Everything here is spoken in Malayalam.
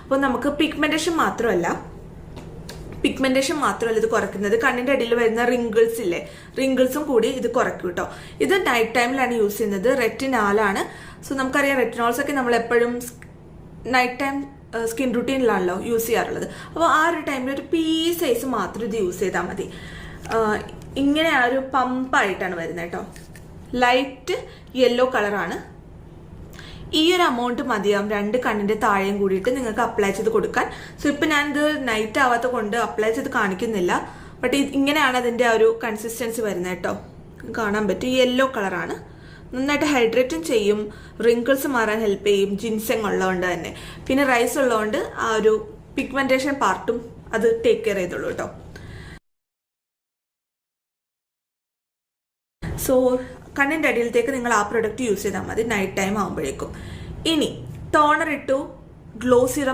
അപ്പോൾ നമുക്ക് പിഗ്മെന്റേഷൻ മാത്രമല്ല ഇത് കുറയ്ക്കുന്നത്, കണ്ണിന്റെ അടിയിൽ വരുന്ന റിങ്കിൾസ് ഇല്ലേ, റിങ്കിൾസും കൂടി ഇത് കുറയ്ക്കും കേട്ടോ. ഇത് നൈറ്റ് ടൈമിലാണ് യൂസ് ചെയ്യുന്നത്. റെറ്റിനാലാണ്. സോ നമുക്കറിയാം റെറ്റിനോൾസ് ഒക്കെ നമ്മൾ എപ്പോഴും നൈറ്റ് ടൈം സ്കിൻ റുട്ടീനിലാണല്ലോ യൂസ് ചെയ്യാറുള്ളത്. അപ്പോൾ ആ ഒരു ടൈമിൽ ഒരു പീ സൈസ് മാത്രം ഇത് യൂസ് ചെയ്താൽ മതി. ഇങ്ങനെ ആ ഒരു പമ്പായിട്ടാണ് വരുന്നത് കേട്ടോ. ലൈറ്റ് യെല്ലോ കളറാണ്. ഈ ഒരു എമൗണ്ട് മതിയാവും 2 കണ്ണിന്റെ താഴെയും കൂടിയിട്ട് നിങ്ങൾക്ക് അപ്ലൈ ചെയ്ത് കൊടുക്കാൻ. സോ ഇപ്പൊ ഞാനിത് നൈറ്റ് ആവാത്ത കൊണ്ട് അപ്ലൈ ചെയ്ത് കാണിക്കുന്നില്ല. ബട്ട് ഇങ്ങനെയാണ് അതിന്റെ ആ ഒരു കൺസിസ്റ്റൻസി വരുന്നത് കേട്ടോ. കാണാൻ പറ്റും. യെല്ലോ കളറാണ്. നന്നായിട്ട് ഹൈഡ്രേറ്റും ചെയ്യും, റിങ്കിൾസ് മാറാൻ ഹെൽപ്പ് ചെയ്യും, ജിൻസെങ് ഉള്ളതുകൊണ്ട് തന്നെ. പിന്നെ റൈസ് ഉള്ളതുകൊണ്ട് ആ ഒരു പിഗ്മെന്റേഷൻ പാർട്ടും അത് ടേക്ക് കെയർ ചെയ്തോളൂ കേട്ടോ. സോ കണ്ണിന്റെ അടിയിലത്തേക്ക് നിങ്ങൾ ആ പ്രൊഡക്റ്റ് യൂസ് ചെയ്താൽ മതി നൈറ്റ് ടൈം ആകുമ്പോഴേക്കും. ഇനി ടോണർ ഇട്ടു, ഗ്ലോ സിറം